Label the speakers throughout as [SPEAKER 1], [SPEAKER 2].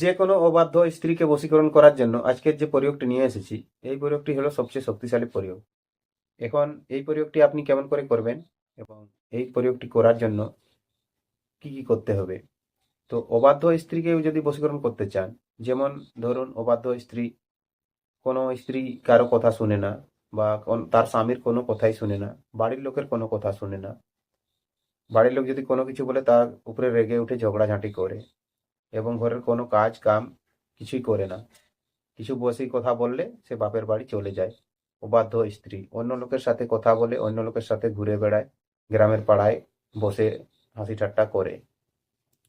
[SPEAKER 1] যে কোনো অবাধ্য স্ত্রীকে বশীকরণ করার জন্য আজকের যে প্রয়োগটি নিয়ে এসেছি, এই প্রয়োগটি হলো সবচেয়ে শক্তিশালী প্রয়োগ। এখন এই প্রয়োগটি আপনি কেমন করে করবেন এবং এই প্রয়োগটি করার জন্য কি কি করতে হবে। তো অবাধ্য স্ত্রীকে যদি বশীকরণ করতে চান, যেমন ধরুন অবাধ্য স্ত্রী, কোনো স্ত্রী কারো কথা শুনে না, বা তার স্বামীর কোনো কথাই শুনে না, বাড়ির লোকের কোনো কথা শুনে না, বাড়ির লোক যদি কোনো কিছু বলে তার উপরে রেগে উঠে ঝগড়াঝাঁটি করে, এবং ঘরের কোনো কাজ কাম কিছুই করে না, কিছু বসেই কথা বললে সে বাপের বাড়ি চলে যায়। অবাধ্য স্ত্রী অন্য লোকের সাথে কথা বলে, অন্য লোকের সাথে ঘুরে বেড়ায়, গ্রামের পাড়ায় বসে হাসি ঠাট্টা করে,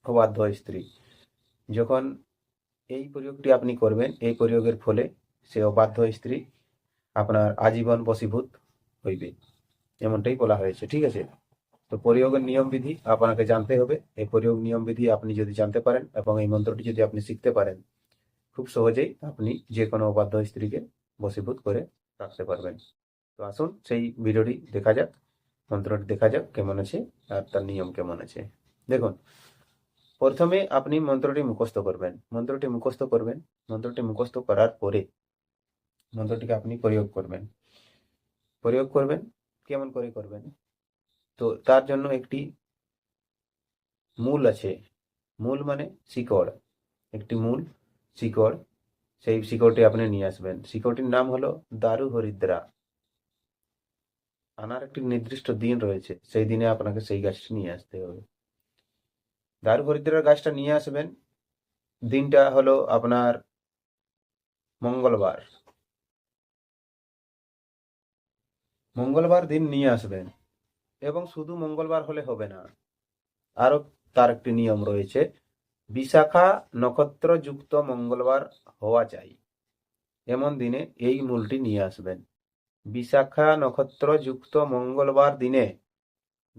[SPEAKER 1] অবাধ্য স্ত্রী। যখন এই প্রয়োগটি আপনি করবেন, এই প্রয়োগের ফলে সে অবাধ্য স্ত্রী আপনার আজীবন বশীভূত হইবে, এমনটাই বলা হয়েছে। ঠিক আছে, তো প্রয়োগের নিয়ম বিধি আপনাকে জানতে হবে। এই প্রয়োগ নিয়ম বিধি আপনি যদি জানতে পারেন এবং এই মন্ত্রটি যদি আপনি শিখতে পারেন, খুব সহজেই আপনি যে কোনো অবাধ্য স্ত্রীকে বশীভূত করে রাখতে পারবেন। তো আসুন সেই ভিডিওটি দেখা যাক, মন্ত্রটি দেখা যাক কেমন আছে আর তার নিয়ম কেমন আছে। দেখুন, প্রথমে আপনি মন্ত্রটি মুখস্থ করবেন। মন্ত্রটি মুখস্থ করার পরে মন্ত্রটিকে আপনি প্রয়োগ করবেন। কেমন করে করবেন? তো তার জন্য একটি মূল আছে। মূল মানে শিকড়। একটি মূল শিকড়, সেই শিকড়টি আপনি নিয়ে আসবেন। শিকড়টির নাম হলো দারু হরিদ্রা। আনার একটি নির্দিষ্ট দিন রয়েছে, সেই দিনে আপনাকে সেই গাছটি নিয়ে আসতে হবে। দারু হরিদ্রার গাছটা নিয়ে আসবেন, দিনটা হলো আপনার মঙ্গলবার। মঙ্গলবার দিন নিয়ে আসবেন, এবং শুধু মঙ্গলবার হলে হবে না, আরো তার একটি নিয়ম রয়েছে। বিশাখা নক্ষত্রযুক্ত মঙ্গলবার হওয়া চাই, এমন দিনে এই মূলটি নিয়ে আসবেন। বিশাখা নক্ষত্রযুক্ত মঙ্গলবার দিনে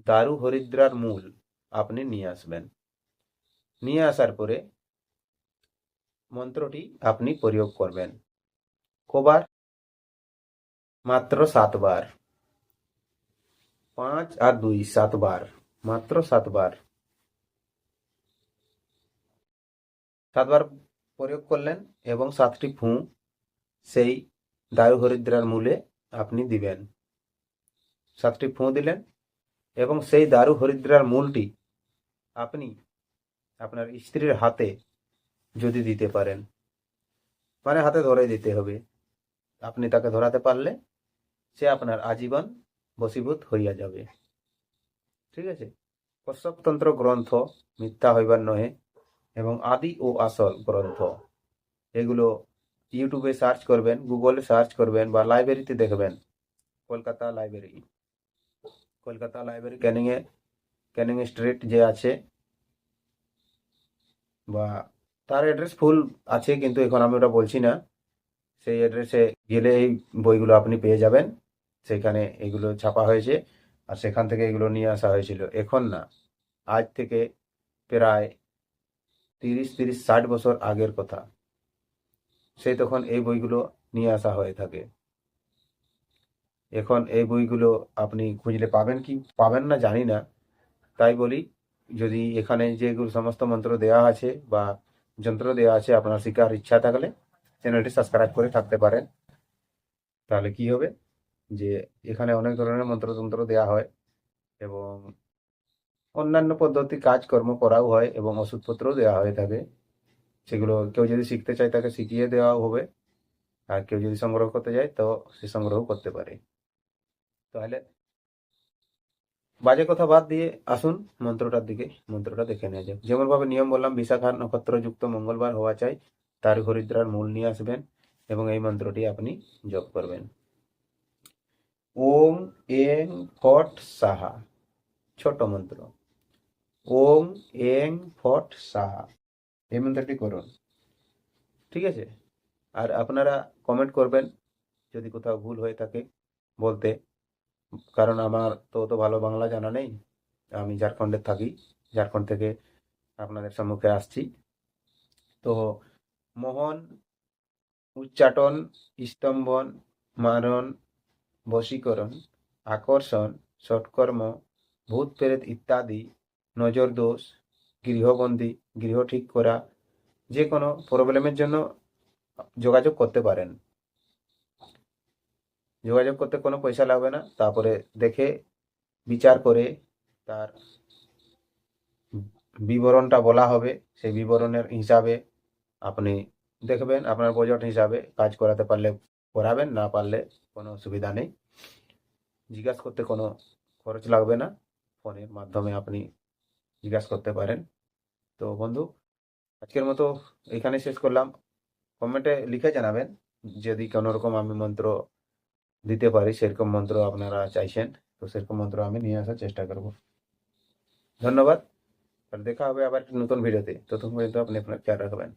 [SPEAKER 1] দারু হরিদ্রার মূল আপনি নিয়ে আসবেন। নিয়ে আসার পরে মন্ত্রটি আপনি প্রয়োগ করবেন। কবার? মাত্র 7 বার। 5 আর 2 7 বার, মাত্র 7 বার। 7 বার প্রয়োগ করলেন এবং 7টি ফু সেই দারু হরিদ্রার মূলে আপনি দিবেন। 7টি ফু দিলেন এবং সেই দারু হরিদ্রার মূলটি আপনি আপনার স্ত্রীর হাতে যদি দিতে পারেন, মানে হাতে ধরে দিতে হবে, আপনি তাকে ধরাতে পারলে সে আপনার আজীবন বশীভূত হইয়া যাবে। ঠিক আছে, কশ্যপতন্ত্র গ্রন্থ মিথ্যা হইবার নহে এবং আদি ও আসল গ্রন্থ, এগুলো ইউটিউবে সার্চ করবেন, গুগলে সার্চ করবেন, বা লাইব্রেরিতে দেখবেন। কলকাতা লাইব্রেরি, ক্যানিং স্ট্রিট যে আছে, বা তার অ্যাড্রেস ফুল আছে কিন্তু এখন আমি ওটা বলছি না, সেই অ্যাড্রেসে গেলে এই বইগুলো আপনি পেয়ে যাবেন। সেখানে এগুলো ছাপা হয়েছে, আর সেখান থেকে এগুলো নিয়ে আসা হয়েছিল। এখন না, আজ থেকে প্রায় 30-60 বছর আগের কথা, সেই তখন এই বইগুলো নিয়ে আসা হয়ে থাকে। এখন এই বইগুলো আপনি খুঁজলে পাবেন কি পাবেন না জানি না, তাই বলি, যদি এখানে যেগুলো সমস্ত মন্ত্র দেওয়া আছে বা যন্ত্র দেওয়া আছে, আপনার শেখার ইচ্ছা থাকলে চ্যানেলটি সাবস্ক্রাইব করে থাকতে পারেন। তাহলে কি হবে যে এখানে অনেক ধরনের মন্ত্রতন্ত্র দেওয়া হয়, এবং অন্যান্য পদ্ধতি কাজকর্ম করাও হয়, এবং ওষুধপত্রও দেওয়া হয়ে থাকে। সেগুলো কেউ যদি শিখতে চায় তাকে শিখিয়ে দেওয়া হবে, আর কেউ যদি সংগ্রহ করতে যায় তো সে সংগ্রহ করতে পারে। তাহলে বাজে কথা বাদ দিয়ে আসুন মন্ত্রটার দিকে, মন্ত্রটা দেখে নেওয়া যাক। যেমন ভাবে নিয়ম বললাম, বিশাখা নক্ষত্রযুক্ত মঙ্গলবার হওয়া চাই, তার হরিদ্রার মূল নিয়ে আসবেন এবং এই মন্ত্রটি আপনি জপ করবেন। ওম এং ফট সাহা, ছোট মন্ত্র। ওম এং ফট সাহা, এই মন্ত্রটি করুন। ঠিক আছে, আর আপনারা কমেন্ট করবেন যদি কোথাও ভুল হয়ে থাকে বলতে, কারণ আমার তো অত ভালো বাংলা জানা নেই। আমি ঝাড়খণ্ডে থাকি, ঝাড়খণ্ড থেকে আপনাদের সম্মুখে আসছি। তো মোহন, উচ্চাটন, স্তম্ভন, মারণ, বশীকরণ, আকর্ষণ, সৎকর্ম, ভূত প্রেত ইত্যাদি, নজর দোষ, গৃহবন্দী, গৃহ ঠিক করা, যে কোনো প্রবলেমের জন্য যোগাযোগ করতে পারেন। যোগাযোগ করতে কোনো পয়সা লাগবে না। তারপরে দেখে বিচার করে তার বিবরণটা বলা হবে। সেই বিবরণের হিসাবে আপনি দেখবেন, আপনার বাজেট হিসাবে কাজ করাতে পারলে করাবেন, না পারলে কোনো অসুবিধা নেই। জিজ্ঞাসা করতে কোনো খরচ লাগবে না, ফোনের মাধ্যমে আপনি জিজ্ঞাসা করতে পারেন। তো বন্ধু, আজকের মতো এখানে শেষ করলাম। কমেন্টে লিখে জানাবেন যদি কোনো রকম আমি মন্ত্র দিতে পারি, সেরকম মন্ত্র আপনারা চাইছেন, তো সেরকম মন্ত্র আমি নিয়ে আসার চেষ্টা করব। ধন্যবাদ। আর দেখা হবে আবার একটি নতুন ভিডিওতে। ততক্ষণ পর্যন্ত আপনি আপনার খেয়াল রাখবেন।